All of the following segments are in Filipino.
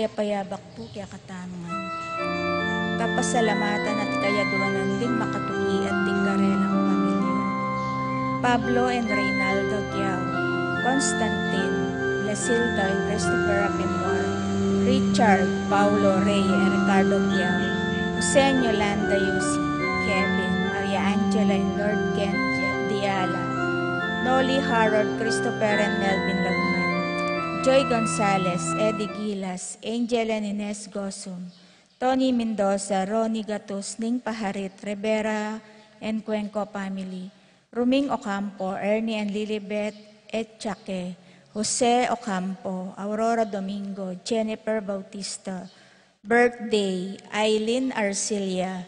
kaya payabak po kaya katanungan. Kapasalamatan at kayaduanan din makatuki at tingkarelang pamilya. Pablo and Reynaldo Giao, Constantine, Blasilda and Christopher Apimwar, Richard, Paulo Rey and Ricardo Giao, Jose Yolanda Yusi, Kevin, Maria Angela and Lord Ken Diala, Noli Harold, Christopher and Melvin Lagman, Joy Gonzalez, Eddie Gilas, Angel and Ines Gosum, Tony Mendoza, Ronnie Gatus, Ning Paharit, Rivera and Cuenco family, Ruming Ocampo, Ernie and Lilibet Etchaque, Jose Ocampo, Aurora Domingo, Jennifer Bautista, birthday, Eileen Arcilia.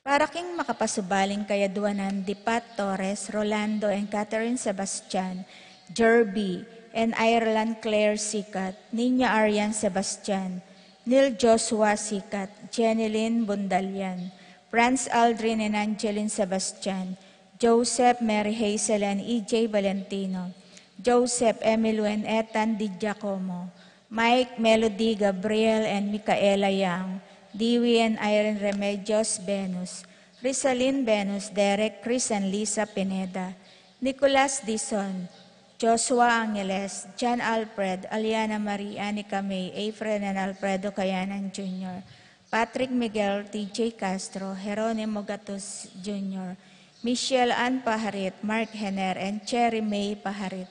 Para king makapasubaling kayaduanan, Dipat Torres, Rolando and Catherine Sebastian, Jerby, and Ireland Claire Sikat, Niña Arian Sebastian, Neil Joshua Sikat, Jeneline Bundalian, Franz Aldrin and Angeline Sebastian, Joseph, Mary Hazel and E.J. Valentino, Joseph, Emilio and Ethan Di Giacomo, Mike, Melody, Gabriel and Micaela Yang, Dewey and Irene Remedios Venus, Rizalyn Venus, Derek, Chris and Lisa Pineda, Nicolas Dison, Joshua Angeles, John Alfred, Aliana Marie, Anika May, Efren and Alfredo Cayanan Jr., Patrick Miguel, TJ Castro, Jeronimo Gatos Jr., Michelle Ann Paharit, Mark Henner, and Cherry May Paharit,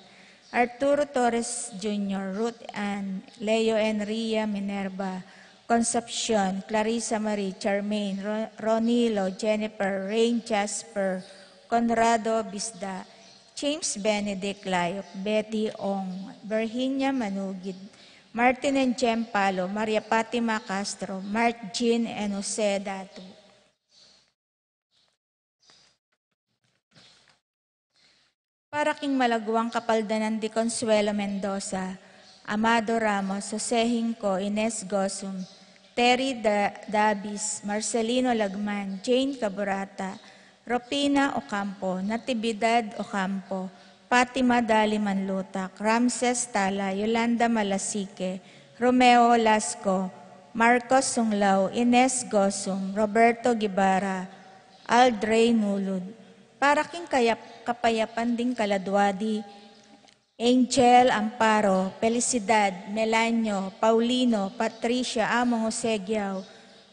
Arturo Torres Jr., Ruth Ann, Leo and Ria Minerva, Concepcion, Clarissa Marie, Charmaine, Ronilo, Jennifer, Rain Jasper, Conrado Bisda, James Benedict Layok, Betty Ong, Virginia Manugid, Martin and Jem Palo, Maria Fatima Castro, Mark Jean and Jose Datu. Para king malagwang kapaldanan di Consuelo Mendoza, Amado Ramos, Jose Hinco, Ines Gosum, Terry Dabis, Marcelino Lagman, Jane Caburata, Ropina Ocampo, Natividad Ocampo, Fatima Dali Manlutak, Ramses Tala, Yolanda Malasique, Romeo Lasco, Marcos Sunglao, Ines Gosum, Roberto Gibara, Aldrey Nulud. Para king kapayapan ding kaladwadi, Angel Amparo, Felicidad, Melanio, Paulino, Patricia, Amo Jose Giao,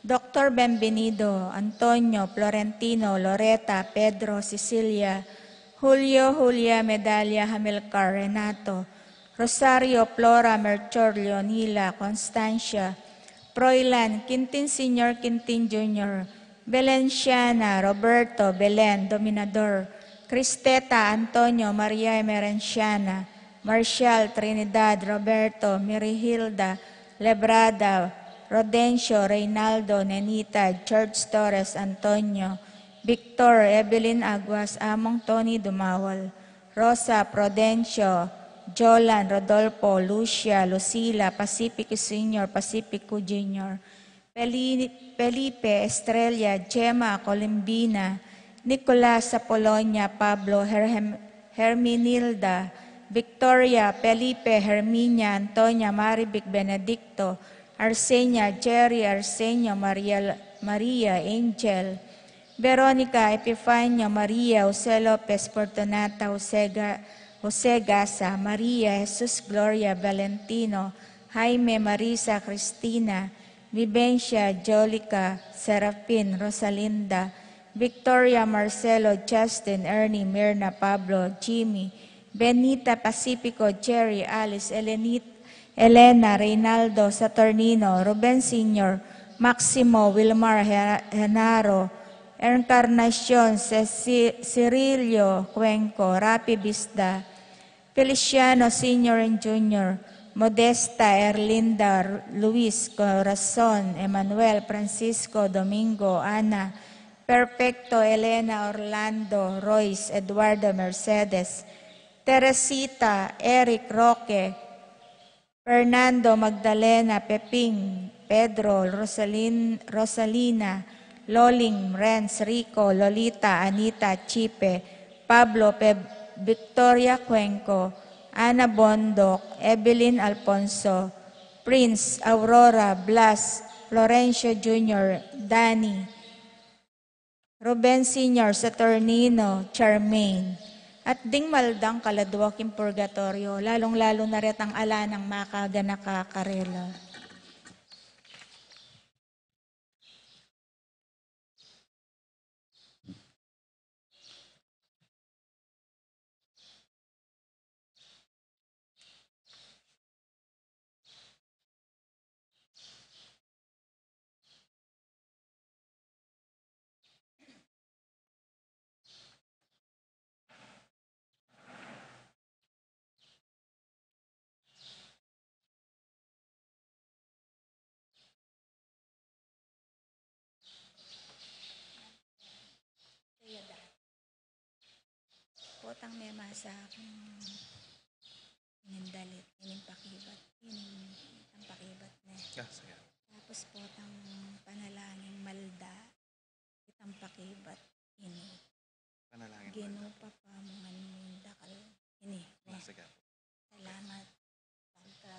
Dr. Benvenido, Antonio, Florentino, Loreta, Pedro, Cecilia, Julio, Julia, Medalia, Hamilcar, Renato, Rosario, Flora, Merchor, Leonila, Constancia, Proilan, Quintin Sr., Quintin Jr., Belenciana, Roberto, Belen, Dominador, Cristeta, Antonio, Maria Emerenciana, Marcial, Trinidad, Roberto, Mirihilda, Lebrada, Rodencio, Reynaldo, Nenita, George Torres, Antonio, Victor, Evelyn Aguas, Among Tony Dumawal, Rosa, Prudencio, Jolan, Rodolfo, Lucia, Lucila, Pacifico Sr., Pacifico Jr., Felipe, Estrella, Gemma, Colimbina, Nicolas, Apolonia, Pablo, Herminilda, Victoria, Felipe, Herminia, Antonia, Marivic, Benedicto, Arsenia, Jerry, Arsenio, Maria, Angel, Veronica, Epifanio, Maria, Jose Lopez, Fortunata, Jose Gasa, Maria, Jesus, Gloria, Valentino, Jaime, Marisa, Cristina, Vivencia, Jolica, Serafin, Rosalinda, Victoria, Marcelo, Justin, Ernie, Mirna, Pablo, Jimmy, Benita, Pacifico, Jerry, Alice, Elena, Reynaldo, Saturnino, Ruben Sr., Maximo, Wilmar, Genaro, Encarnacion, Cirilio, Cuenco, Rapi Bisda, Feliciano Sr. and Jr., Modesta, Erlinda, Luis, Corazon, Emmanuel, Francisco, Domingo, Ana, Perfecto, Elena, Orlando, Royce, Eduardo, Mercedes, Teresita, Eric, Roque, Fernando, Magdalena, Peping, Pedro, Rosalina, Loling, Renz, Rico, Lolita, Anita, Chipe, Pablo, Victoria Cuenco, Ana Bondok, Evelyn Alfonso, Prince, Aurora, Blas, Florencio Jr., Danny, Ruben Sr., Saturnino, Charmaine, at ding maldang kaladwak yung purgatorio, lalong-lalo na rin ang ala ng makaga nakakarela. Potang may masa inindalit, inimpakibat, inimpakibat na. Tapos potang panalangin malda, itang pakibat, ini. Ginupa pa mga nindakal, ini. Salamat. Pagka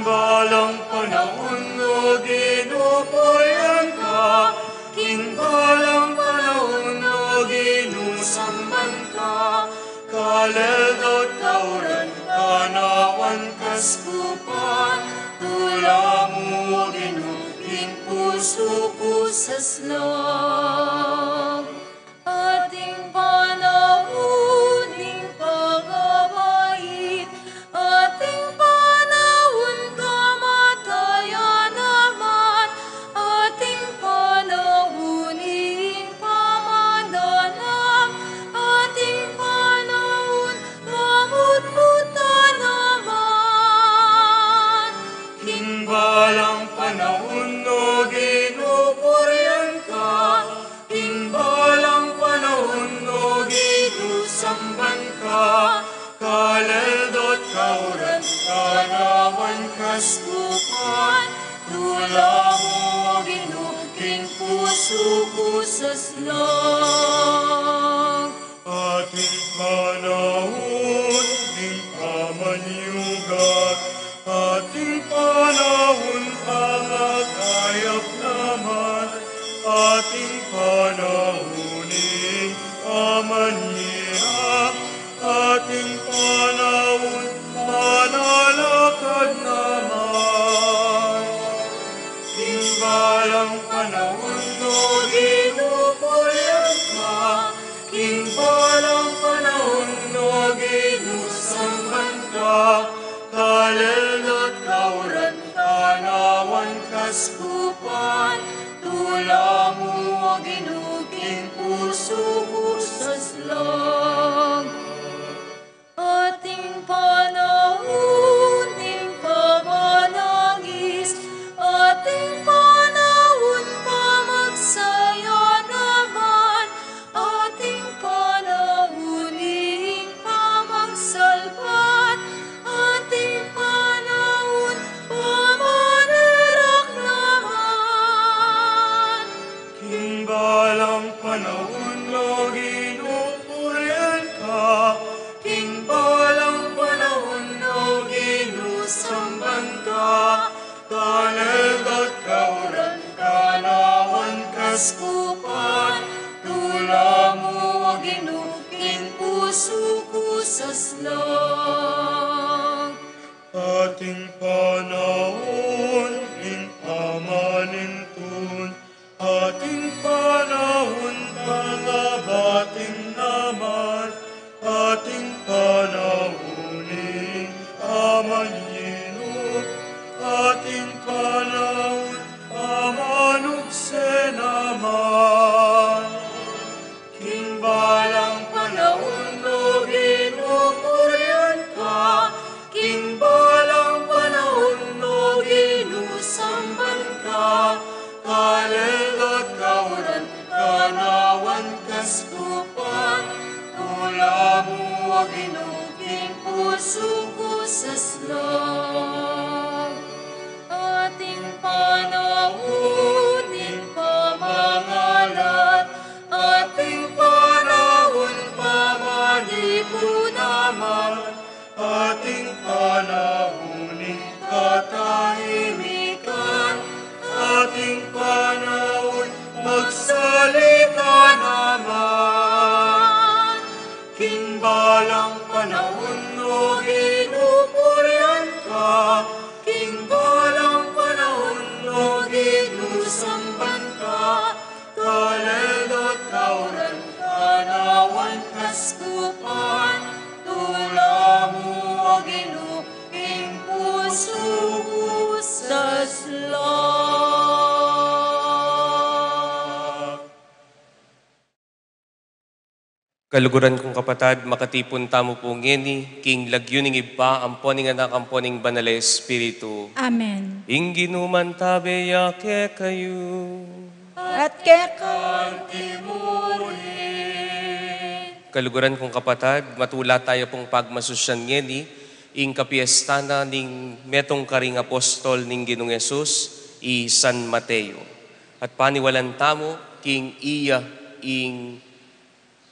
Balang panahon o ginupuyan ka, balang panahon o ginusamban ka, kalelot tauran kanawan kaskupan, tula mo ginuking puso ko sa slag. Ating panahon pagabait, ating panahon kamatayan naman, ating panahoning pamananap, ating panahon kamutmutan naman. Himbalang panahon o ginupurian ka, himbalang panahon o ginusamban ka, kalaldot kauran kanawan kaskupan, tula mo ginuking puso ko sa slag. Ating panahon ding pamanyugat, ating panahon amakayap naman, ating panahoning amanyira, ating panahon manalakad naman. Himbalang panahon o ginupuyan balang panahon no ginupurian ka, king balang panahon no ginusamban ka, talagad kauran kanawan kaskupan, tula mo ginukin puso ko sa slag. Ating panahon in pamanintun, ating panahon pangabating naman, ating panahon in amanyino, ating panahon amanukse naman. Balang panahon no ginupurian ka, king balang panahon no ginusamban ka, kalelot kauran kanawan kaskupan, tula mo ginuking puso ko sa slag. Ating panahon in pamangalat, ating panahon pamanipunaman, ating panahonin katahimikan, ating panahon magsalita naman. King balang panahon no ginupurian ka, king balang panahon no ginusamban ka, kalelot kauran kanawan kaskupan, tula mo ginuking puso ko sa slag. Kaluguran kong kapatad, makatipon tamo po ngeni, king lagyuning iba, amponing anak, amponing banal Espiritu. Amen. Ingginuman tabe yake kayo. At kekan timurin. Kaluguran kong kapatad, matula tayo pong pagmasusyan ngeni, ing kapiestana ning metong karing apostol ning Ginong Yesus, i San Mateo. At paniwalan tamo, king iya, ing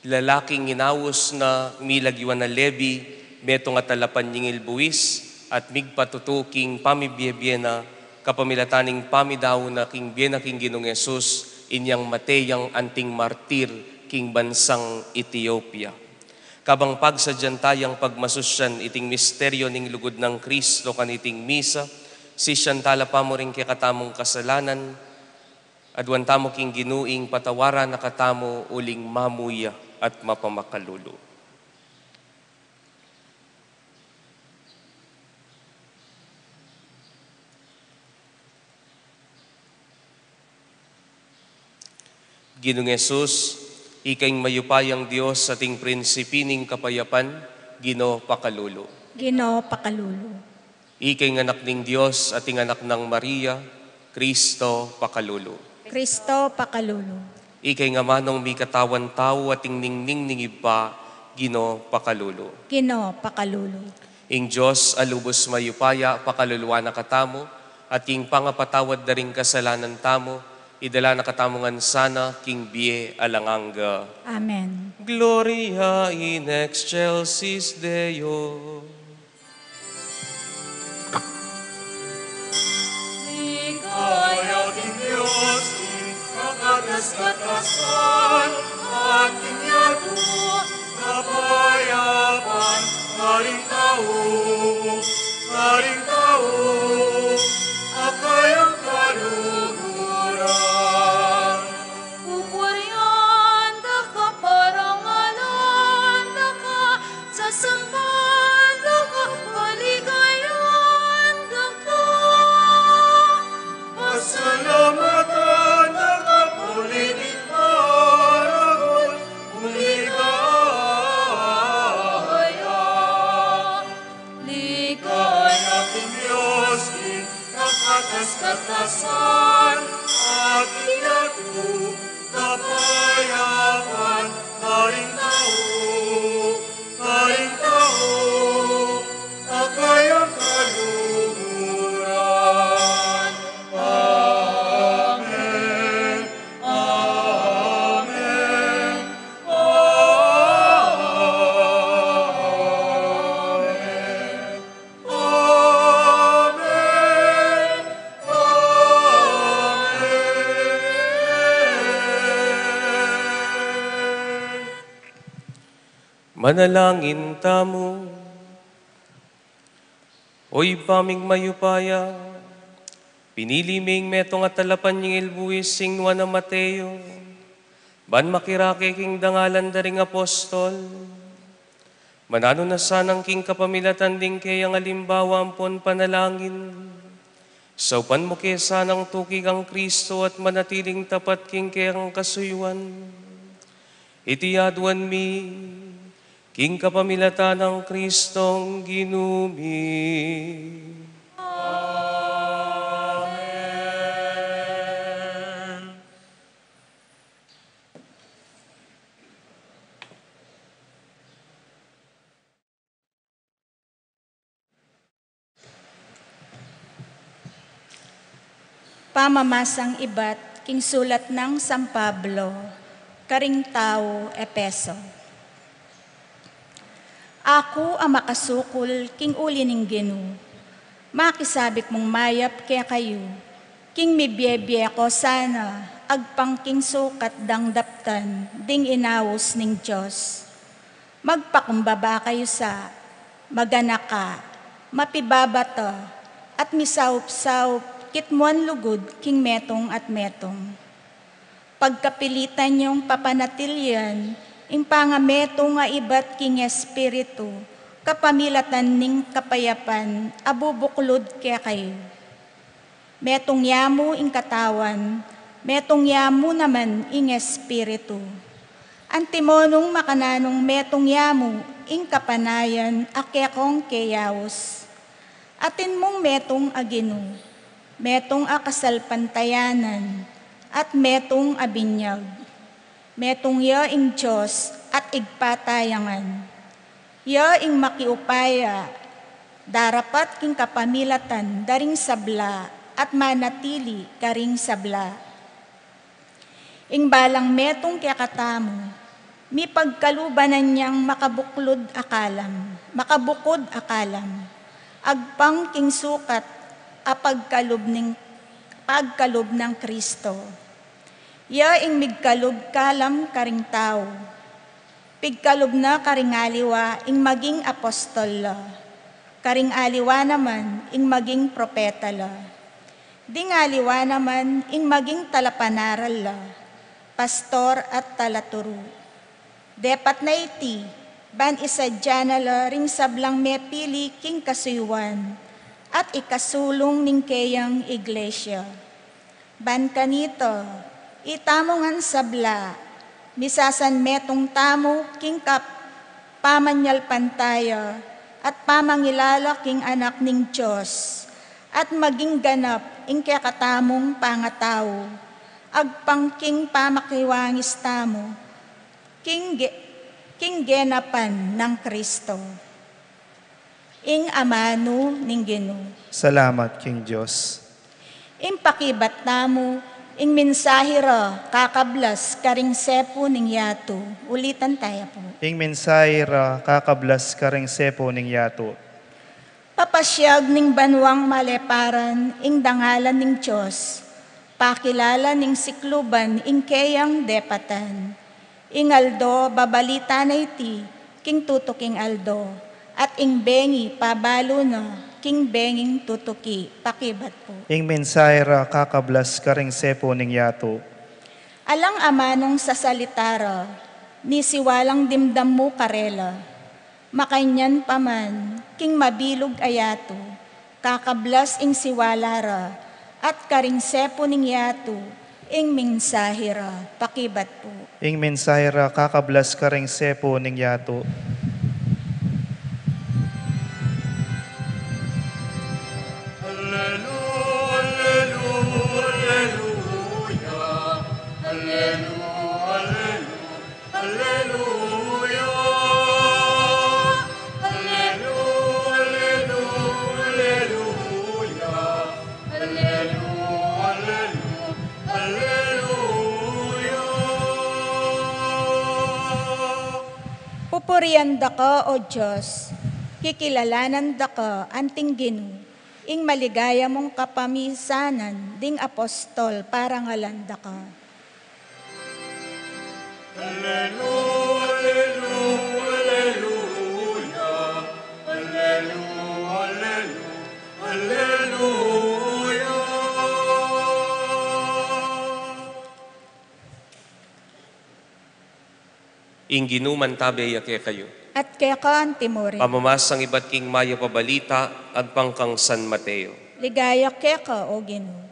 lalaking inawos na milagyuan na lebi, metong atalapan nyingil buwis, at migpatutuking pamibiyebiyena, kapamilataning pamidaw na king biyena king Ginong Yesus, inyang mateyang anting martir, king bansang Ethiopia. Kabang pagsadyantayang pagmasusyan iting misteryo ning lugod ng Kristo kaniting misa, si siyantala pa mo rin katamong kasalanan, adwan tamo king ginuing patawaran na katamo uling mamuya at mapamakalulu. Ginong Yesus, ikaing mayupayang Diyos sa ting prinsipining kapayapan, Gino pakalulu. Ginoo pakalulu. Ikaing anak ning Diyos at ting anak ng Maria, Kristo pakalulu. Kristo pakalulu. Ikay nga manong mi katawan tao at ting ningning ning iba, Gino pakalulu. Ginoo pakalulu. Ing Diyos alubos mayupaya, pakaluluwa na katamo, at king pangapatawad na ring kasalanan tamo, idala na katamongan sana, king biye alanganga. Amen. Gloria in excelsis Deo. Kaya king Diyos, kakatas-katasan, ating yato, kapayapan, karing tao, akayang kaluguran. Pupurian da ka parangalan da ka sasambahan da ka paligayan da ka. Pasalamatan na kapulitin paragon, uligaya. Manalangin tamo. Oy paming mayupaya, pinili ming metong at talapan yung ilbuis sing nuwa na Mateo, ban makirake king dangalan daring apostol, manano na sanang king kapamilatan ding kayang alimbawa ampon panalangin, saupan mo kaya sanang tukig ang Kristo at manatiling tapat king kayang kasuyuan, itiyaduan mi, king kapamilatan ng Kristong ginumi. Pamamasang iba't king sulat ng San Pablo, karing tao, Epeso. Ako ang makasukol king uli ning Ginu. Makisabik mong mayap kaya kayo. King mibiyebye ko sana, agpang king sukat dang daptan, ding inawos ning Diyos. Magpakumbaba kayo sa maganaka, mapibabata, at misaup-saup, kitmuan lugod king metong at metong. Pagkapilitan niyong papanatilyan, impangame nga iba't king espiritu, kapamilatan ning kapayapan, abubuklod kaya kayo. Metong yamu ing katawan, metong yamu naman ing espiritu. Antimonong makananong metong yamu ing kapanayan, akekong keyawos. Atin mong metong aginu, metong akasalpantayanan, at metong abinyag. Metong ya ing Diyos at igpatayangan. Ya ing makiupaya, darapat king kapamilatan daring sabla at manatili karing sabla. Ing balang metong kaya katamo, mi pagkalubanan niyang makabukod akalam, agpang king sukat apagkalub ng Kristo. Ya ing migkalub kalam karing tao, pigkalub na karing aliwa ing maging apostol la, karing aliwa naman ing maging propeta la, ding aliwa naman ing maging talapanaral la, pastor at talaturo. Depat na iti, ban isadya na la ring sablang mepili king kasuyuan, at ikasulong ning kayang iglesia. Ban kanito, itamongan sabla, misasan metong tamo king kap pamanyal pantaya at pamangilala king anak ning Diyos at maging ganap ing kakatamong pangatao, agpang king pamakiwangis tamo, king genapan ng Kristo. Ing amano ning Ginu. Salamat, King Diyos. Impakibat tamo, ing mensahira, kakablas, karing sepo ning yato. Ulitan tayo po. Ing mensahira, kakablas karing sepo ning yato. Papasyag ning banwang maleparan, ing dangalan ning Diyos. Pakilala ning sikluban, ing kayang depatan. Ing aldo, babalita na iti, king tutuking aldo. At ing bengi, pabalo na, king benging tutuki, pakibat po. Ing mensahira, kakablas karing sepo ning yato. Alang amanong sa salitara, ni siwalang dimdam mo karela, makanyan paman, king mabilog ayato, kakablas ing siwalara, at karing sepo ning yato, ing mensahira, pakibat po. Ing mensahira, kakablas karing sepo ning yato. Pupurian da ka, O Diyos, kikilalanan da ka, anting Ginu, ing maligaya mong kapamisanan, ding apostol, para ngalanda ka. Alleluia, alleluia, alleluia. Alleluia. Inginuman tabi yake kayo. At kaya ka ang timuri. Pamamasang iba't king maya pabalita, agpangkang San Mateo. Ligaya kaya ka, O Ginoo.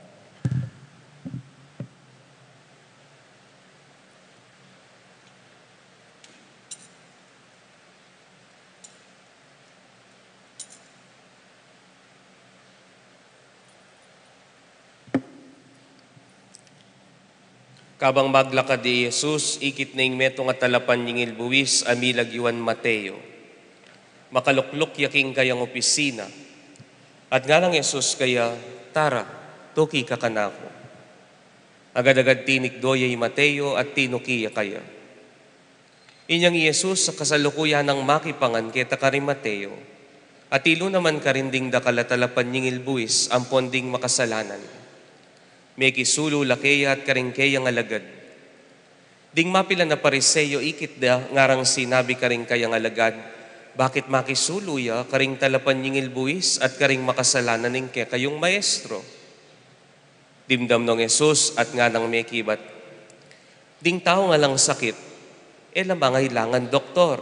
Kabang maglakad di Jesus, ikit na ing metong at talapan nyingil buwis, amilag Yuan Mateo. Makaluklok yaking kayang opisina. At nga lang Jesus kaya, tara, tuki ka kanako. Agad-agad tinik doyay Mateo at tinukiya kaya. Inyang Jesus sa kasalukuyan ng makipangan kita ka rin Mateo. At ilo naman ka rin ding dakalatalapan nyingil buwis, ang ponding makasalanan. May kisulo lakeya at karingkeya ng alagad. Ding mapila na pariseyo ikit da ngarang sinabi karing kayang alagad, bakit makisulo ya karing talapan nyingil buwis at karing makasalanan ning kayong maestro? Dimdam ng Jesus at nga nang may kibat. Ding tao nga lang sakit, mangailangan doktor.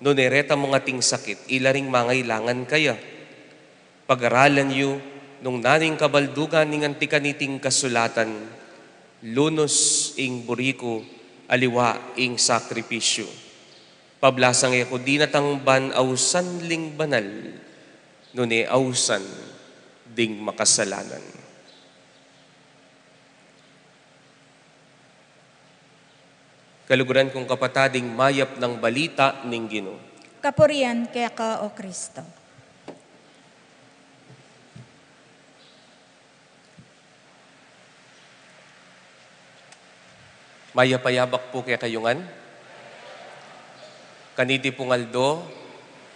No nereta mo nga ting sakit, ilaring mangailangan kaya. Pag-aralan yu, nung naning kabaldugan ning antikaniting kasulatan, lunos ing buriko, aliwa ing sakripisyo. Pablasang eko di natangban ausan ling banal, nune ausan ding makasalanan. Kaluguran kong kapatading mayap ng balita ning Ginoo. Kapurian kaya ka, O Kristo. Mayapayabak po kaya kayungan. Kaniti pong aldo,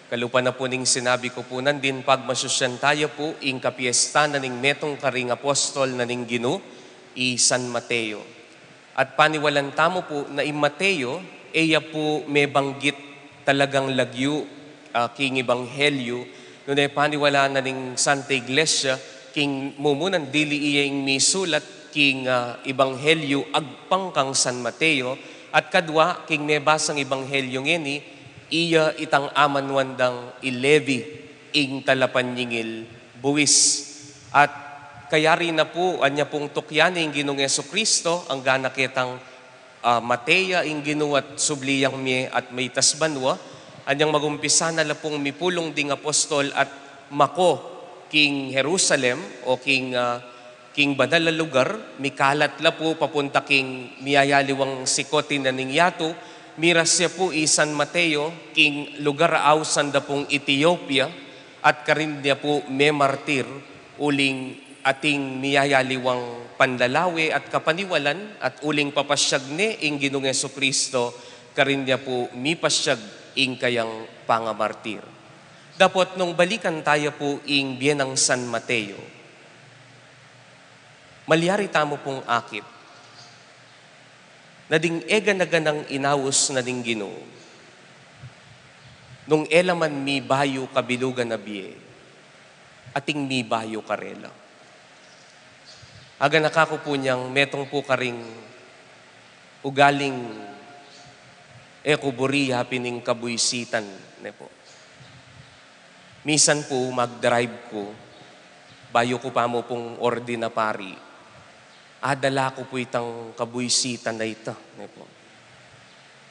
kalupa na po ning sinabi ko po din pagmasusyan tayo po ing kapiesta na ning metong karing apostol na ning Ginoo, i San Mateo. At paniwalan tamo po na i Mateo, eya po may banggit talagang lagyu, king Ebanghelyo, no na paniwala na ning Santa Iglesia, king mumunan dili iya ing misulat, king Ebanghelyo agpangkang San Mateo at kadwa king nebasang Ebanghelyo ngeni iya itang aman wandang ilevi ing talapan nyingil buwis at kayari na po anya pong tukyan ing Ginoong Jesucristo ang ganaketang Matea ing Ginoo at subliyang mi at may tasbanwa anyang magumpisa na lapong mipulong ding apostol at mako king Jerusalem o king banal na lugar, mikalat la po papunta king miyayaliwang sikotin na ningyato, miras siya po San Mateo, king lugar ausan da pong Ethiopia, at karin niya po may martir, uling ating miyayaliwang pandalawi at kapaniwalan, at uling papasyag ni ing Ginoong Jesucristo, karin niya po mipasyag ing kayang pangamartir. Dapat nung balikan tayo po ing biyenang San Mateo, malyari tamo pong akit. Nading ega na ganang inawos na ding Ginoo. Nung elaman mi bayo kabilugan na biye, ating mi bayo karela. Aga nakako po niyang metong po karing ugaling ekuburi hapining kabuisitan. Ne po. Misan po mag-drive ko, bayo ko pa mo pong ordinapari. Adala ko po itang kabuisitan na ito.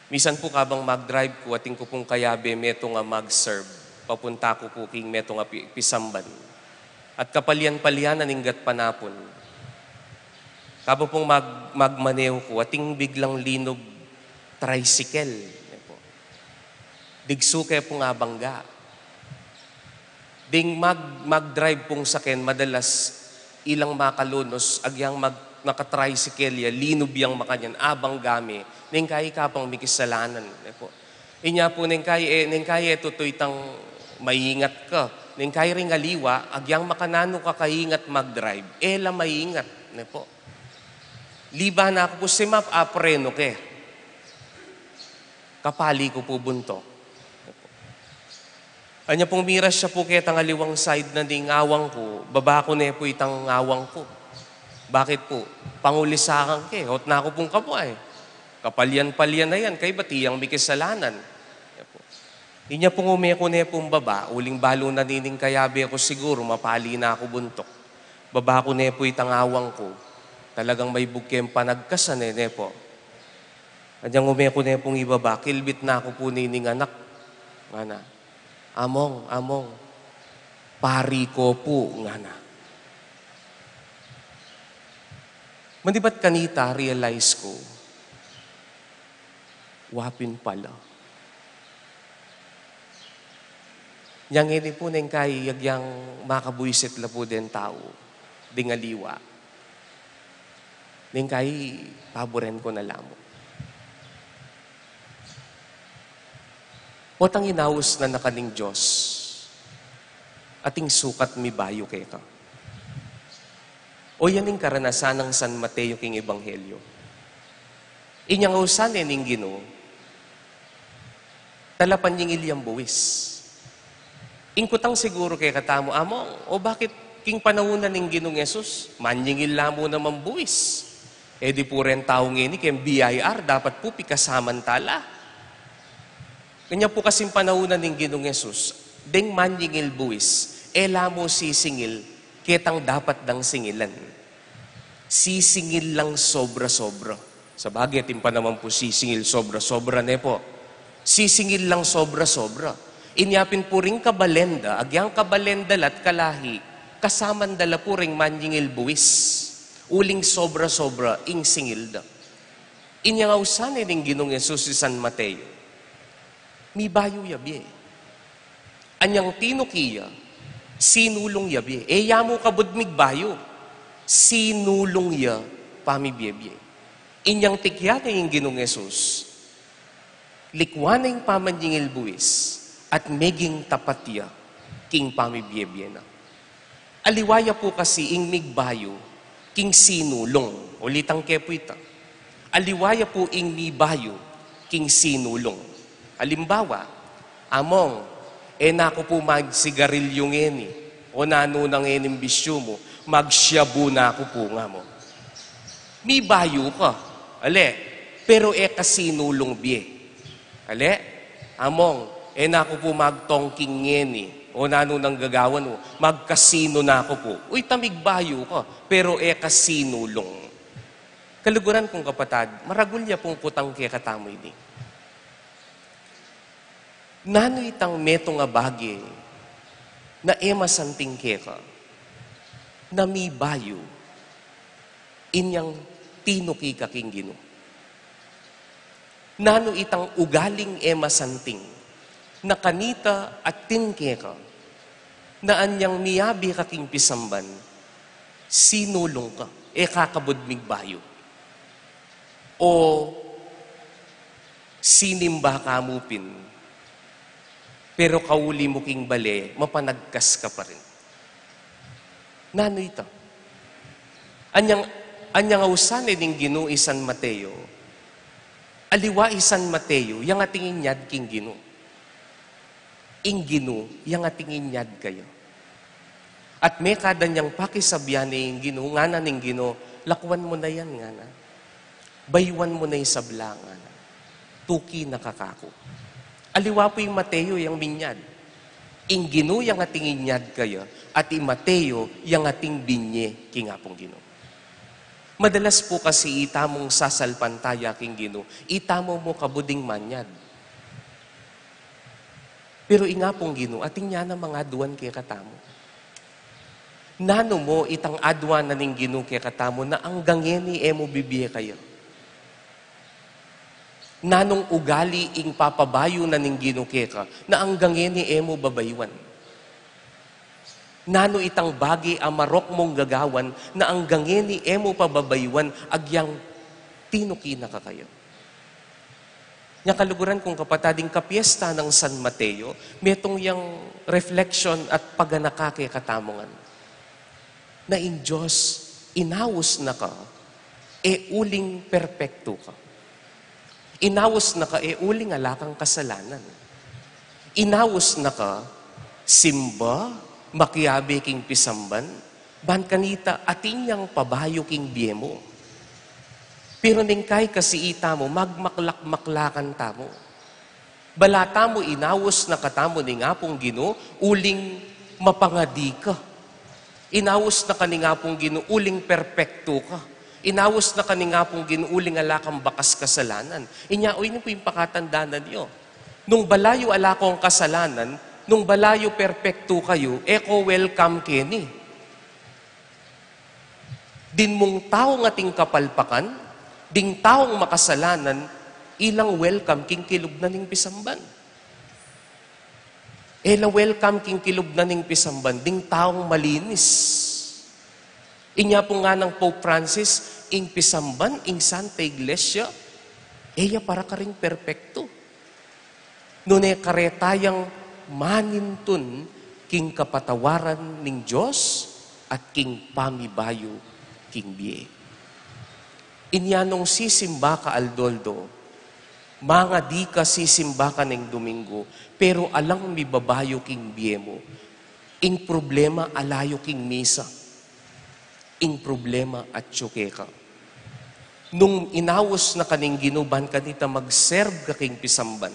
Misan po kabang mag-drive ko, ating ko pong kayabe meto nga mag-serve. Papunta ko po king meto nga pisamban. At kapalian-palian na ninggat panapon. Kabo pong magmaneho ko, ating biglang linog tricycle. Digsuke po nga bangga. Ding mag-drive pong saken, madalas ilang makalunos, agyang naka-tricycle ya, linub yang makanyan, abang gami, ning kaya kapang mikisalanan. Inya po, ning kaya tutoy tang maingat ka. Ning kaya ring aliwa, agyang makanano ka kaingat mag-drive, ela maingat. Liba na ako po si map apreno ke. Kapali ko po buntok. Anya pong miras siya po ketang aliwang side na ding awang ko, baba ko na po itang awang ko. Bakit po? Pangulisakan ke, hot na ako pong kapwa eh. Kapalyan-palyan na yan, kay batiyang may kasalanan. Inya pong umeko na pong baba, uling balo na nining kayabi ako siguro, mapali na ako buntok. Baba ko na po itang awang ko, talagang may bugkem panagkasan eh po. Anyang umeko na pong ibaba, kilbit na ako po nining anak. Nga na. Among, pari ko po, nga na. Mandibat kanita, realize ko, wapin pala. Yang hindi po nang kay yagyang makabuisit la po din tao, dingaliwa. Nang kay paboren ko na lamo. Otang inaus na nakaning Diyos, ating sukat mi bayo kay ka. O yan ang karanasan ng San Mateo king Ebanghelyo. Inyang usan ning Ginoo, talapan yung ilyang buwis. Ingkutang siguro kay katamo, among, o bakit king panahunan ng Ginoong Yesus, manyingil lamo naman buwis. E di po rin taong ini, kaya BIR, dapat po pikasamantala. Kanya po kasing panahunan ng Ginoong Yesus, deng manyingil buwis, lamo sisingil, ketang dapat dang singilan. Sisingil lang sobra-sobra. Sa bagay, timpa naman po sisingil sobra-sobra ne po. Sisingil lang sobra-sobra. Inyapin po ring kabalenda, agyang kabalenda lat kalahi, kasamandala po ring manyingil buwis. Uling sobra-sobra, ing singil da. Inyangausan ng Ginoong Yesus si San Mateo. Mi bayo yabi. Anyang tinukiya, sinulong yabi. Yamo kabudmig bayo. Sinulong ya pamibiyebye. Inyang tikya na yung Ginoong Yesus, likwan na yung pamanyingil buwis, at meging tapatya king pamibiyebye na. Aliwaya po kasi ing migbayo, king sinulong. Ulitang kepo ita. Aliwaya po ing mibayo, king sinulong. Halimbawa, among, nako po magsigarilyo ngeni, o nanunang enim bisyo mo, magsyabu na ako po nga mo. Mi bayo ka, ale, pero kasinulong biye. Ale, among, nako po magtongking ngeni, o nanunang gagawan mo, magkasino na ako po. Uy, tamigbayo ka, pero kasinulong. Kaluguran kong kapatad, maragulya pong putang kaya katamoy ni. Nano itang meto nga bagi na masanting keka na mi bayo inyang tinuki kaking Ginoo. Nano itang ugaling masanting na kanita at tinkeka na anyang miyabi kaking pisamban sinulong ka kakabudmig bayo o sinimba kamupin pero kauli mo king bale, mapanagkas ka pa rin. Nano ito? Anyang ausan ng Ginoo San Mateo, aliwa San Mateo, yang ating inyad king Ginoo. Ing Ginoo, yang ating inyad kayo. At may kada niyang pakisabyan ng Ginoo, nga na ng Ginoo, lakwan mo na yan nga na. Baywan mo na yung sablangan. Tuki na kakako. Aliwa po yung Mateo, yung minyad. Ing Ginoo, yung ating inyad kayo, at yung Mateo, yung ating binye, kingapong Ginoo. Madalas po kasi itamong sasalpantaya king Ginoo, itamo mo kabuding manyad. Pero ingapong Ginoo, ating niya na mga aduan kaya katamo. Nano mo itang aduan na ning Ginoo kaya katamo na ang gangeni mo bibiye kayo. Nanong ugali ing papabayo na ning Ginoo keka na ang gangeni mo babaywan. Nano itang bagi amarok mong gagawan na ang gangeni mo pababaywan agyang tinuki na ka kayo. Nya kaluguran kong kapatading kapiesta ng San Mateo, metong yang reflection at paganakake katamongan. Na in Diyos, inawos na ka, uling perpekto ka. Inawos na ka, uling alakang kasalanan. Inawos na ka, Simba, makiabe king pisamban, ban kanita ating yang pabayo king biemo. Pero ningkay kasi ita mo, magmaklak-maklakan tamo. Balata mo inawos na katamo ni nga pong Ginoo, uling mapangadi ka. Inawos na kani nga pong Ginoo, uling perpekto ka. Inawos na kani nga pong Ginoo, uling alakang bakas kasalanan. Inyaoy niyo po yung pakatandaanan niyo. Nung balayo alakong kasalanan, nung balayo perpekto kayo, eko welcome keni. Din mong tao ngating kapalpakan, ding taong makasalanan, ilang welcome king kilub na ning pisamban. Ela welcome king kilub na ning pisamban, ding taong malinis. Inya po nga ng Pope Francis, ing pisamban, ing Santa Iglesia, eya para ka ring perpekto. Nune karetayang manintun king kapatawaran ning Diyos at king pamibayo king biye. Inyanong sisimba ka Aldoldo, mga di ka sisimba ka ng Domingo, pero alang mi babayo king biye mo. Ing problema alayo king misa. Ing problema at tsuke ka. Nung inawos na kaning ginuban kanita mag-serve ka king pisamban,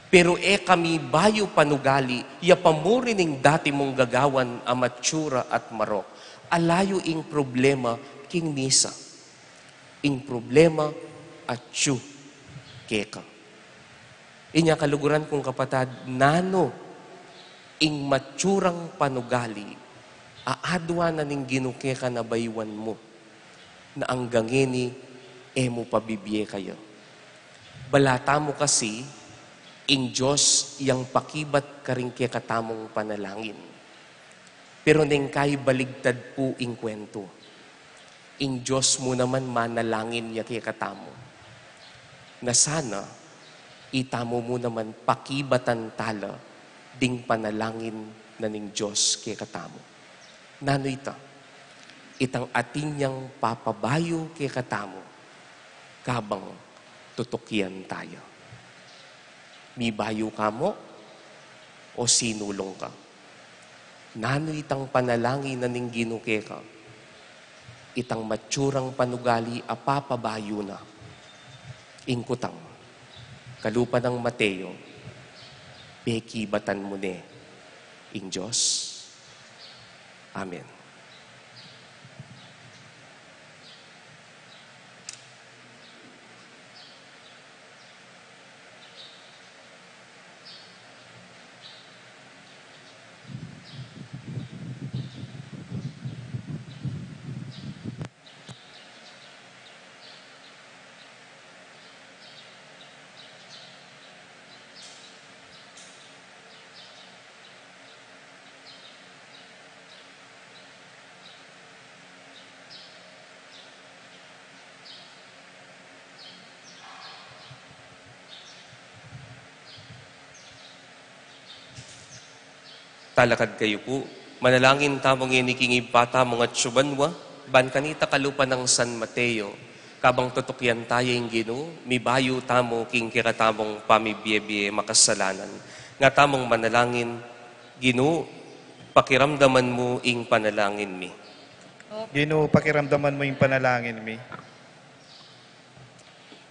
pero kami bayo panugali, ya pamuri ning dati mong gagawan amatsura at marok, alayo ing problema king misa. Ing problema at tsu keka. Inya kaluguran kong kapatad, nano ing matsurang panugali, aadwa na ning ginukeka na baywan mo, na ang gangeni, mo pabibiye kayo. Balata mo kasi, ing Diyos, yang pakibat ka rin kaya katamong panalangin. Pero neng kay baligtad po ing kwento. Ing Diyos mo naman manalangin ya kaya katamo. Na sana, itamo mo naman pakibatan tala, ding panalangin na ning Diyos kaya katamo. Nano ita? Itang ating niyang papabayo kaya katamo, kabang tutukyan tayo. May bayo ka mo o sinulong ka? Nano itang panalangin na ning ginuke ka? Itang matsurang panugali apapabayo na. Ingkutang, kalupa ng Mateo, pekibatan mo ne, ing Diyos. Amen. Talakad kayo po. Manalangin tamong inikingi pata mga tsubanwa, ban kanita kalupa ng San Mateo, kabang tutukyan tayo yung Ginoo, mi bayo tamo king kiratamong pamibiyebie makasalanan. Nga tamong manalangin, Ginoo, pakiramdaman mo ing panalangin mi. Ginoo, pakiramdaman mo yung panalangin mi.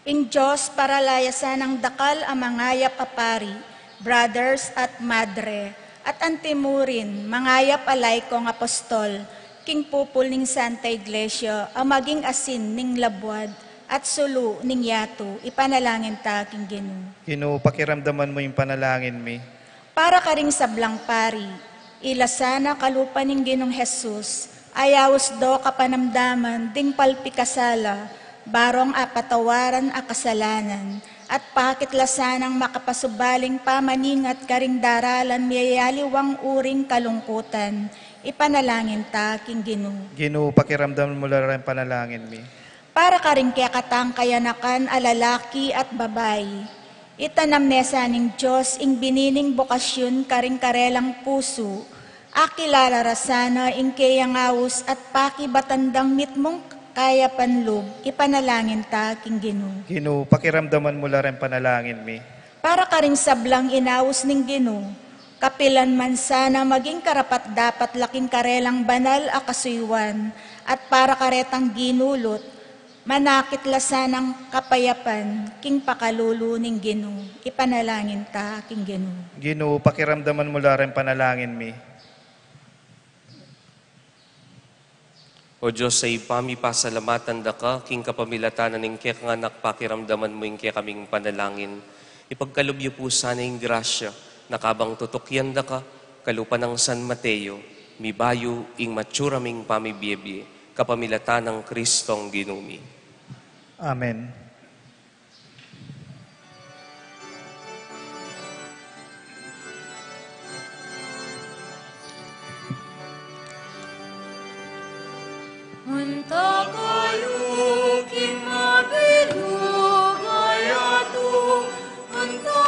Ing Diyos, para layasan ng dakal ang mangayap apari, brothers at madre, at antimurin, mangayap alay kong apostol, king pupul ning Santa Iglesia, ang maging asin ning labwad, at sulu ning yato, ipanalangin ta king Ginoo. Ginoo, pakiramdaman mo yung panalangin mi. Para ka ring sablang pari, ilasana kalupa ning Ginong Jesus, ayaws do kapanamdaman, ding palpikasala, barong apatawaran a kasalanan, at pakitlasanang makapasubaling pamaningat karing daralan miyayaliwang uring kalungkutan, ipanalangin ta king Ginoo. Ginoo, pakiramdaman mo lang yung panalangin mi. Para ka ring kaya katang kayanakan a lalaki at babayi, itanamnesa ning Diyos ing binining bokasyon karing karelang puso, akilalarasana ing kayangawos at pakibatandang mitmong kaya panlog, ipanalangin ta king Ginoo. Ginoo, pakiramdaman mo lang yung panalangin mi. Para ka ring sablang inawos ning Ginoo, Kapilan man sana maging karapat dapat laking karelang banal a kasuywan at para karetang ginulot, manakit lasanang kapayapan, king pakalulu ning Ginoo. Ipanalangin ta, king Ginoo. Ginoo, pakiramdaman mo rin panalangin mi. O Diyos, sa ipami pasalamatan da ka, king kapamilatanan ng kaya nga nakpakiramdaman mo yung kaya kaming panalangin. Ipagkalubyo po sana yung grasya, nakabang tutukyan da ka, kalupa ng San Mateo, mibayo ing matsuraming pamibiyebye, kapamilatan ng Kristong Ginumi. Amen. Munta kayo, king mabilog, ayato, munta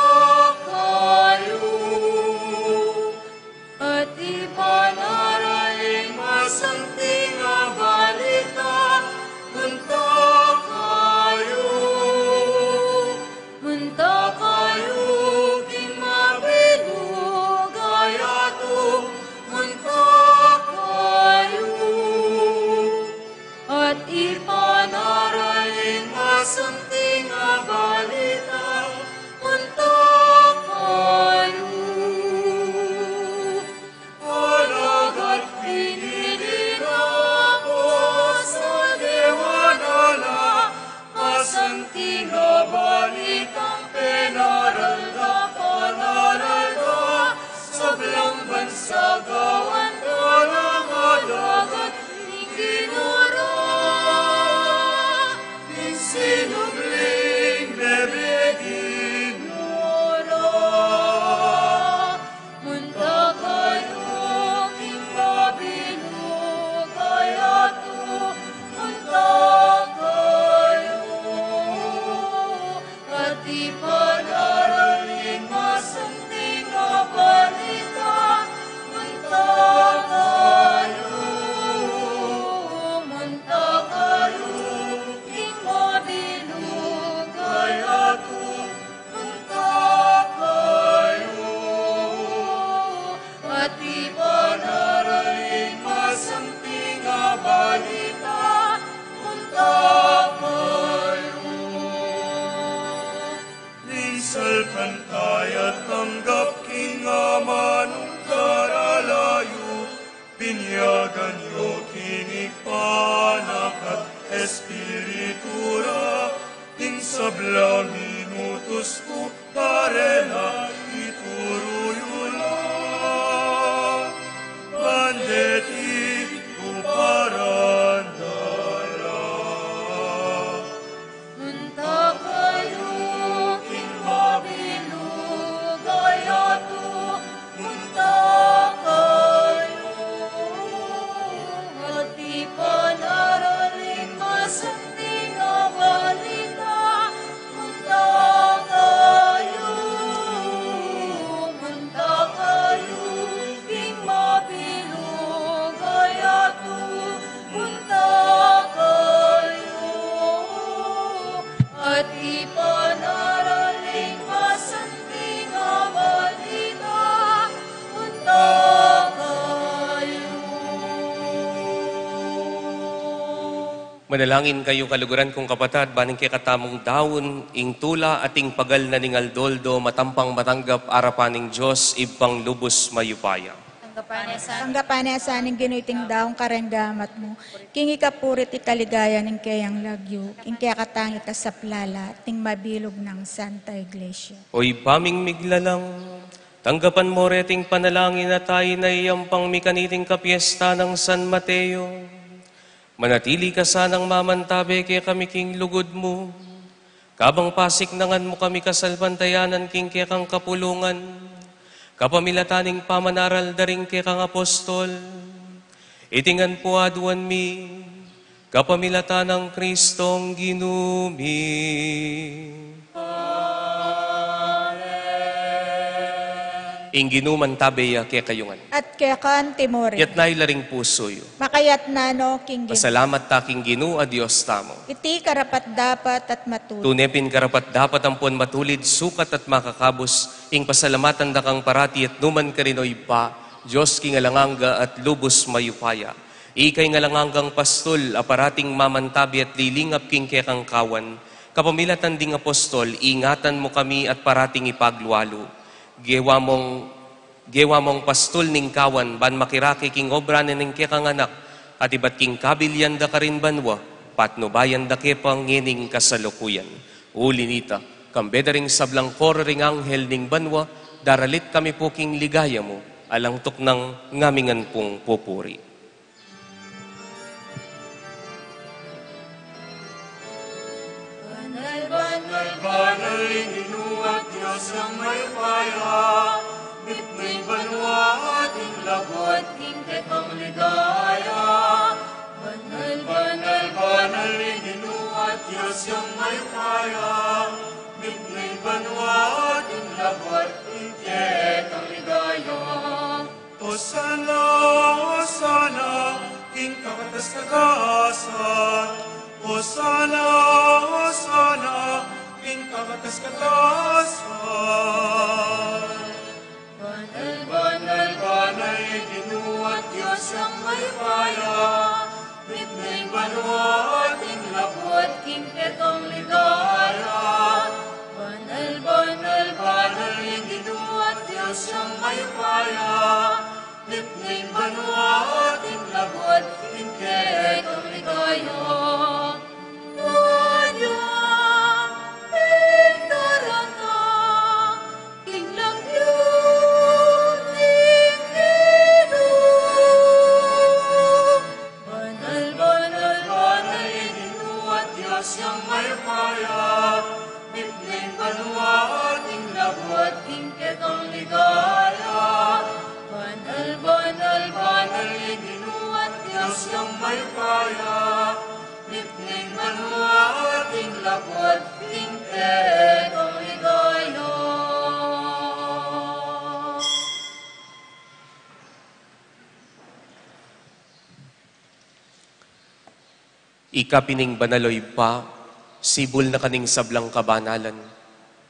kayo. At ipanaraling masanting balita, munta kayo. Munta kayo, king mabilog, ayato, munta kayo. At ipanaraling masanting balita, punta kayo. Alagad pinili na ako sa dewanala, masanting balitang penaral na panaral na, sa blang bansa gawan na ng alagad ni Ginoo. Sinubling bebeginora, munta kayo, king mabilog, ayato, munta kayo. At ipanaraling masanting balita, munta kayo. Munta kayo, king mabilog, ayato, munta kayo. At ipanaraling masanting balita, munta kayo. Lisal pantayat tanggap king amanong karalayo, binyagan niyo kinig panakat espiritura, ting sablang minutos ko karela ituruyo lang. Bandeti uparandala. Munta kayo, king mabilog, ayato, munta kayo. At ipanaraling masanting balita, munta kayo. Munta kayo, king mabilog, ayato, munta kayo. At ipanaraling masanting balita, munta kayo. Manalangin kayo kaluguran kong kapatad, baning kay katamong daon, ing tula ating pagal na ning aldoldo, matampang matanggap arapaning Diyos, ibang lubos mayupaya. Tanggapan niya sa aning ginuiting daong karendamat mo. King ikapurit ikaligaya ng kayang lagyo, king kaya katangi ka sa plala, ting mabilog ng Santa Iglesia. Oy paming miglalang, tanggapan mo reting panalangin na tayo na iyampang mikaniting kapiesta ng San Mateo. Manatili ka sanang mamantabe kaya kami king lugod mo. Kabang pasik nangan mo kami kasalbantayanan king kaya kang kapulungan. Kapamilataning pamanaral daring kaya kang apostol. Itingan po aduan mi, kapamilatan ng Kristong Ginumi. Ingginuman tabeya kaya kayungan. At kaya kan timori. Yat nailaring pusoyo. Makayat nano kinggin. Pasalamat taking Ginoo a Dios tamo. Iti karapat dapat at matulog. Tunepin karapat dapat ampon matulid, sukat at makakabos, ing pasalamatan da kang parati at numan karinoy pa, Diyos king alanganga at lubos mayupaya. Ikay ngalanganggang pastol, aparating mamantabi at lilingap king kekang kawan, kapamilatan ding apostol, ingatan mo kami at parating ipaglualo. Gewa mong pastol ning kawan, ban makiraki king obra ning kekang anak, at iba't king kabilyan da karin banwa, patno bayan da kepang ngining kasalukuyan. Ulinita, kambedering sablang kororing anghel ning banwa, daralit kami po king ligaya mo, alangtok ng ngamingan pong pupuri. Banal ininuat Diyos ang may paya, bitbing banwa ating labot, tingket ang ligaya. Banal ininuat Diyos ang may paya, bitbing banwa ating labot, tingket ang ligaya. Hosana, Hosana, King kakatas-katasan. Hosana, Hosana, King kakatas-katasan. Banal, iginuat Diyos ang may paya, bitbing banwa ating labot, tingket ang ligaya. Banal, iginuat Diyos ang may paya, bitbing banwa ating labot, tingket ang ligaya. Siyang may paya, bitbing banwa ating labot, tingket ang ligaya. Banal, iginuat Diyos siyang may paya, bitbing banwa ating labot, tingket ang ligaya. Ikapining banaloy pa, sibol na kaning sablang kabanalan.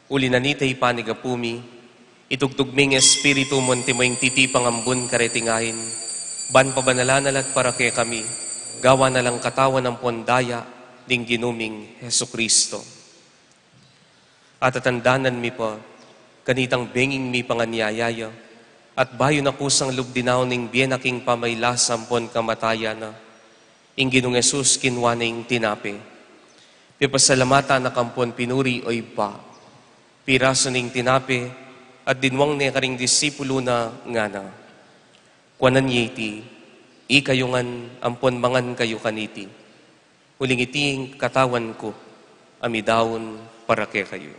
Uli na nitay panigapumi, itugtugming espiritu monti mo yung titipang ambun karetingahin. Ban pabanalanalat para kay kami, gawa na lang katawan ng pondaya, ding ginuming Heso Kristo. At atandanan mi pa, kanitang benging mi panganyayaya, at bayo na kusang lubdinaw ning bienaking pamaylasampon kamataya na, ing Ginong Jesus kinwaning tinape. Pipasalamata na kampon pinuri o iba. Piraso ning tinape at dinwang ni karing disipulo na ngana. Kwanan yiti, ikayungan ampon mangan kayo kaniti. Huling iting katawan ko, amidawon para kay kayo.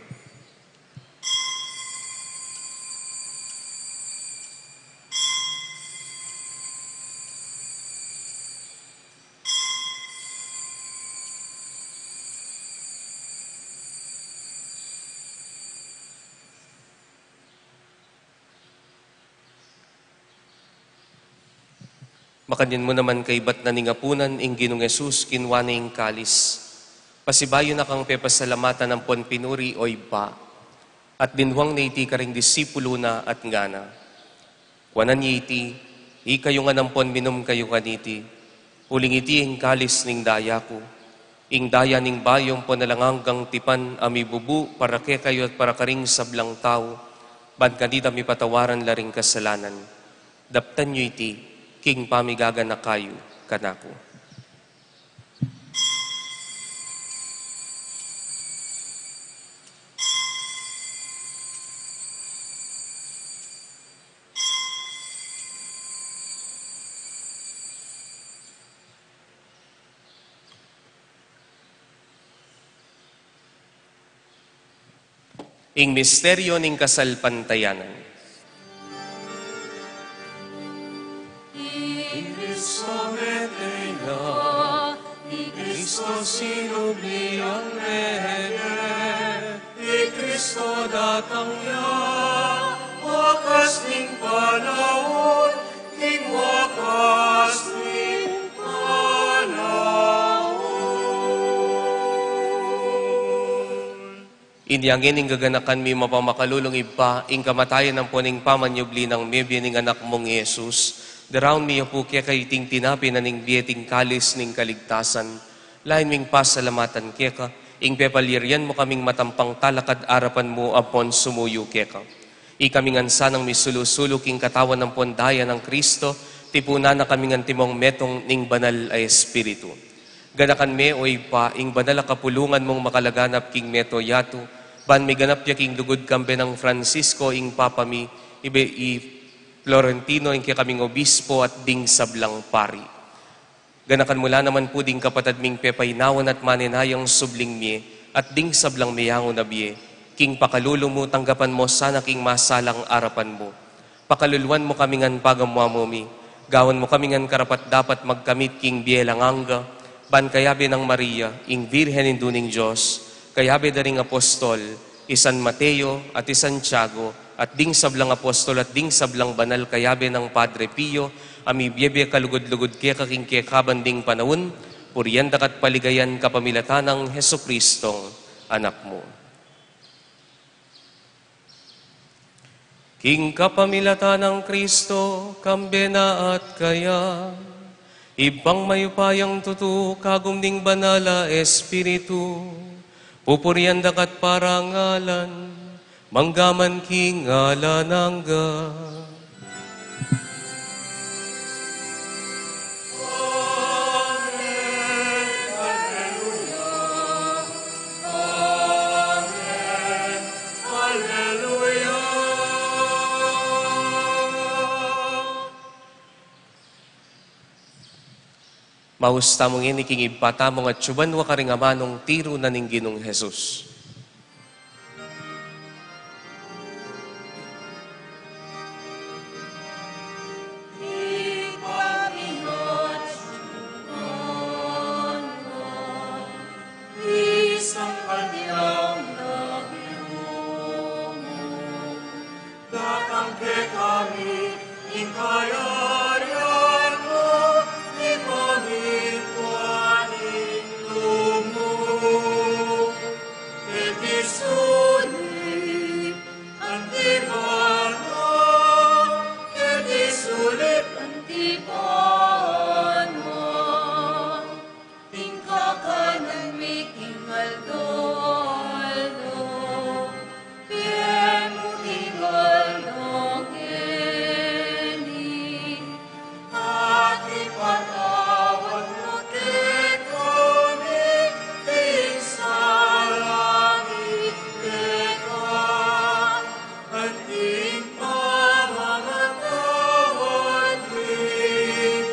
Makanyan mo naman kay bat na ningapunan ing Ginong Jesus kinwana ing kalis. Pasibayo na kang pepasalamatan ng pon pinuri o iba. At dinhuang na iti karing disipulo na at ngana. Kwanan niya iti, ikayo nga ng pon minum kayo kaniti. Huling iti ing kalis ning daya ko. Ing daya ning bayong po nalanganggang tipan amibubu para ke kayo at para karing sablang tao. Ban kanita mi patawaran laring kasalanan. Daptan niyo iti, king pamigaga na kayo kanako. Ing misteryo ning kasalpantayanan. Cristo sinubli ang rehene, Kristo datang niya, wakas ning Inyangin ing gaganakan mi mapamakalulong iba, ing kamatayan ng puning pamanyubli ng mebiyaning anak mong Yesus. Daraon mi po kaya kay ting tinapi na ning bieting kalis ning kaligtasan. Lain ming pasalamatan kaya ka, ing pepalirian mo kaming matampang talakad arapan mo apon sumuyo kaya ka. Ikaming ansanang misulusulok ing katawan ng pondaya ng Kristo, tipuna na kaming antimong metong ning banal ay Espiritu. Ganakan me o ipa, ing banal kapulungan mong makalaganap king meto yato, ban may ganap ya king dugod kambe ng Francisco ing papa mi, ibe i Florentino ing kaming obispo at ding sablang pari. Ganakan mula naman po ding kapatad ming pepaynawan at maninayang subling mi, at ding sablang miyango na biye, king pakalulo mo tanggapan mo sana king masalang arapan mo. Pakaluluan mo kamingan pagamwa mo mi, gawan mo kamingan karapat dapat magkamit king bielanganga, ban kayabe ng Maria, ing Virhen induning Diyos, kayabe daring apostol, isan Mateo at isan Tiago, at ding sablang apostol at ding sablang banal kayabe ng Padre Pio, ami biyebe kalugod-lugod kaya kaking kaya kabanding panahon, puriyan dakat paligayan kapamilatan ng Heso Kristong anak mo. King kapamilatan ng Kristo, kambena at kaya, ibang mayupayang tutu, kagumding banala Espiritu, pupurian dakat parangalan, manggaman king alanangga. Mahusta mong iniking ibata mong at suban wa karingamanong tiro na ning Ginong Jesus. Isang kanyang nagiyong datang ke kami, inkayarian mo, ipamituanin lumo. Sulit antibano, sulit antibano, tingkakan ng making aldo, piemo tingalo geni, at ipatawad mo kay kami, isalangit ka, at ipamamatawad mi,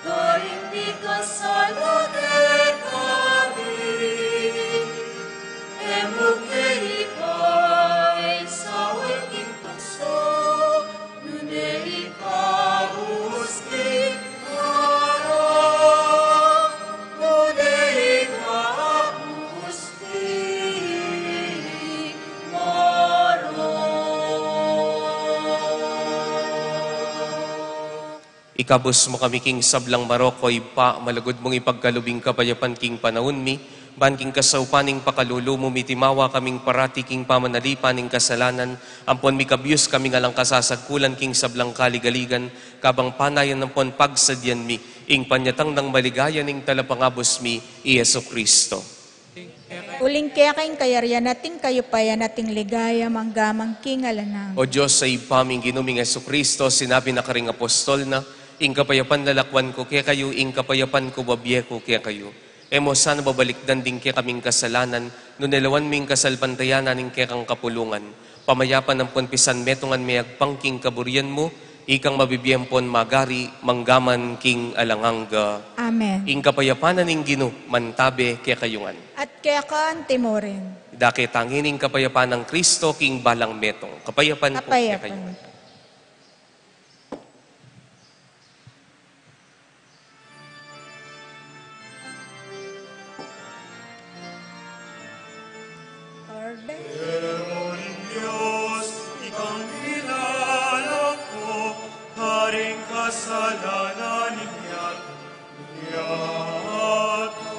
kahit di kasala kay kami, emukay ipay sa waking tukso, nunay ikahuski mara, nunay ikahuski Ikabos mo kami king sablang Maroko, ipa, malagod mong ipagkalubing kapayapan king panahon mi, ban king kasaupaning pakalulu mo mitimawa kaming parati king pamanalipan ning kasalanan, ampon mi kabyus kaming alang kasasagkulan king sablang kaligaligan, kabang panayan ng pon pagsadyan mi, ing panyatang ng maligaya ning talapangabos mi, i Yeso Kristo. Uling kaya kayong kayaryan nating kayo paya nating ligaya manggamang king alanang. O Diyos, sa ipaming ginuming Yeso Kristo, sinabi na karing apostol na, ing kapayapan lalakwan ko kaya kayo, ing kapayapan ko babye ko kaya kayo. Emo sana babalikdan din kaya kaming kasalanan, nunelawan ming kasalpantayanan ning kaya kang kapulungan. Pamayapan ng ponpisan metongan may agpangking kaburian mo, ikang mabibiyang pon magari, manggaman king alangangga. Amen. Ing kapayapanan ning Gino, mantabe kaya kayungan. At kaya kaan timorin. Dake tangining kapayapan ng Kristo king balang metong. Kapayapan po kaya kayungan. Emuning Diyos, ikang kilala ko, haring kasalanan ninya't niyato.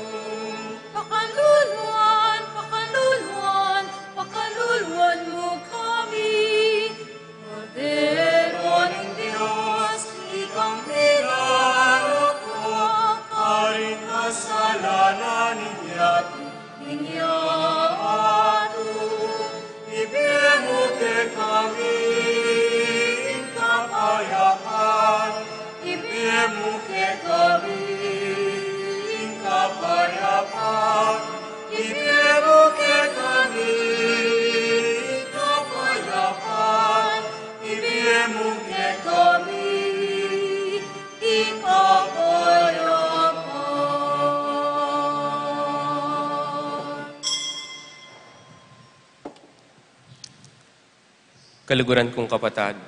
Pakaluluan, pakaluluan, Kaluguran kong kapatad,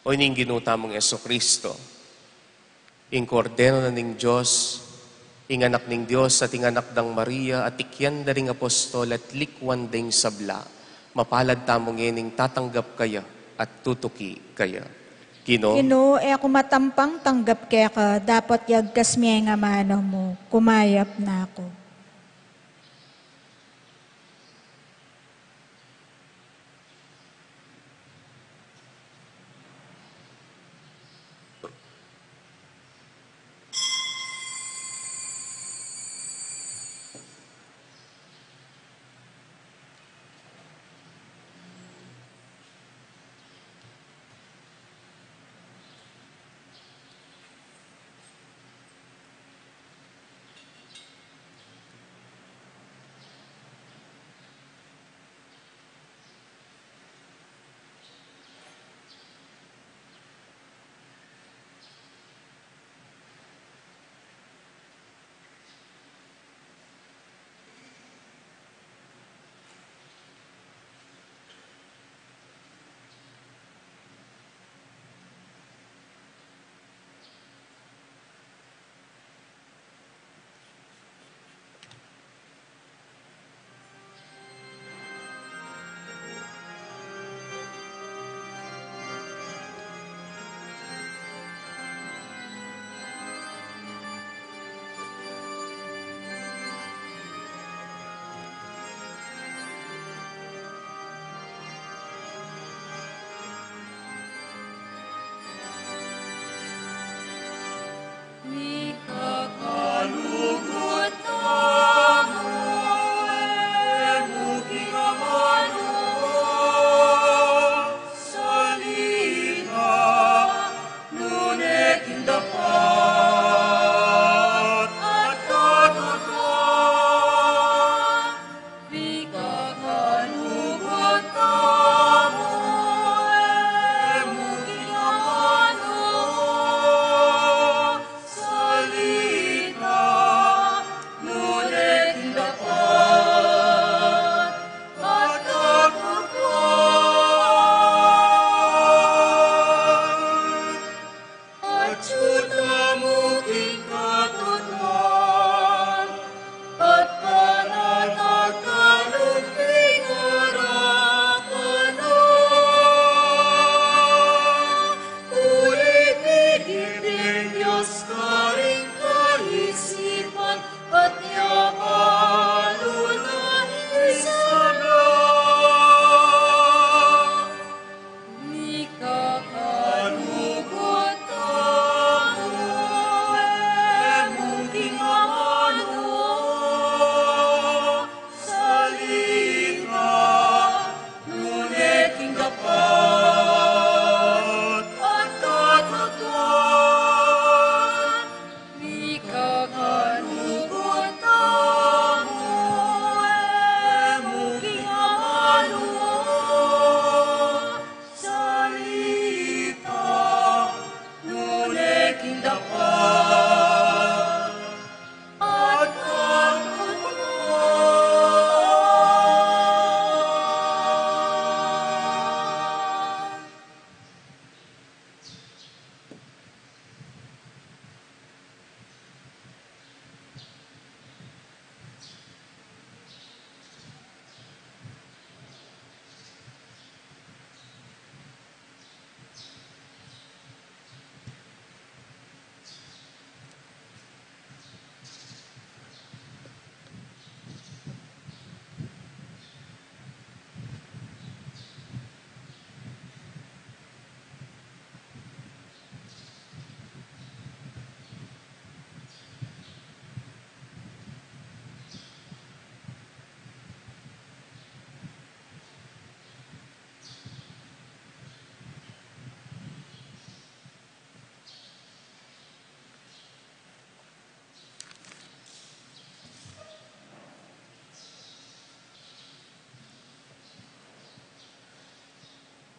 o ining ginuta mong Kristo, ing kordero na ning Diyos, ing anak ning Diyos at ing anak dang Maria at ikyan da ring apostol at likwan ding sabla, mapalad tamong ining tatanggap kaya at tutuki kaya. Kino, ako matampang tanggap kaya ka, dapat yagkas miya nga mano mo, kumayap na ako.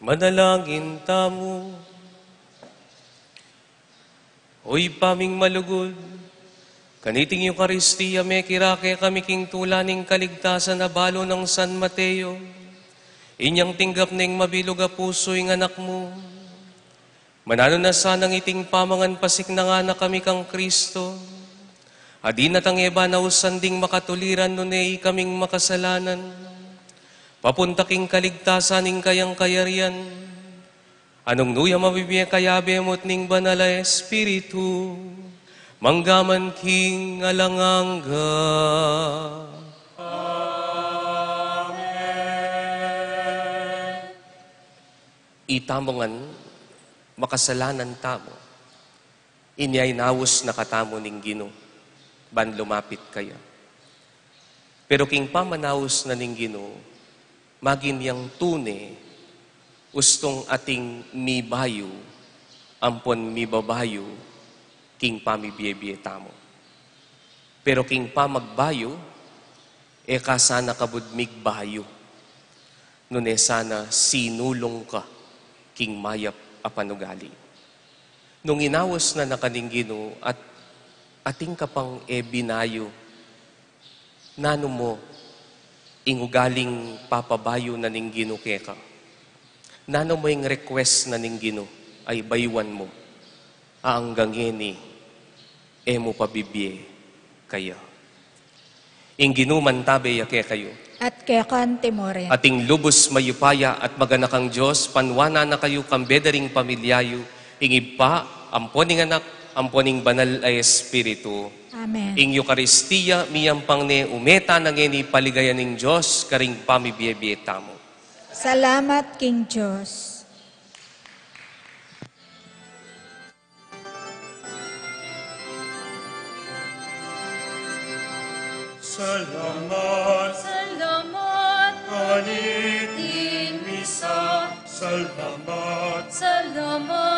Manalangin tamo. Oy paming malugod, kaniting Eucharistia may kirake kami king tulaning kaligtasan na balo ng San Mateo. Inyang tinggap ning mabilog a puso ing anak mo. Manano na sanang iting pamangan pasik na nga na kami kang Kristo. Adi na tang eba na usanding makatuliran nun kaming makasalanan. Papunta king kaligtasan ing kayang kayarian. Anong nuya mabibiya kayabe mo't ning banala Espiritu. Manggaman king alangangga. Itamongan, makasalanan tamo. Inyay nawos na katamo ning Gino, ban lumapit kaya. Pero king pamanawos na ning Gino, magin yang tune, ustong ating mibayo, ampon mibabayo, king pamibiyebye tamo. Pero king pamagbayo, kasana kabudmig bayo. Nune sana sinulong ka, king mayap apanugali. Nung inawas na nakaninggino at ating kapang binayo, nano mo, ingugaling papabayo na ninggino keka. Nano mo yung request na ninggino ay baywan mo, aanggang yeni, mo pabibye kaya. Ingginuman tabe yake kayo. At kekan timoren. Ating lubos mayupaya at maganakang Diyos, panwana na kayo kambedering pamilyayo, ingib pa, amponing anak, amponing banal ay Espiritu. Amen. Ing Eucharistia, miyampang ne umeta na ngeni paligayan ng Diyos, karing pamibiyebiyeta mo. Salamat King Diyos. Salamat, Salamat, kanit misa. Salamat, salamat,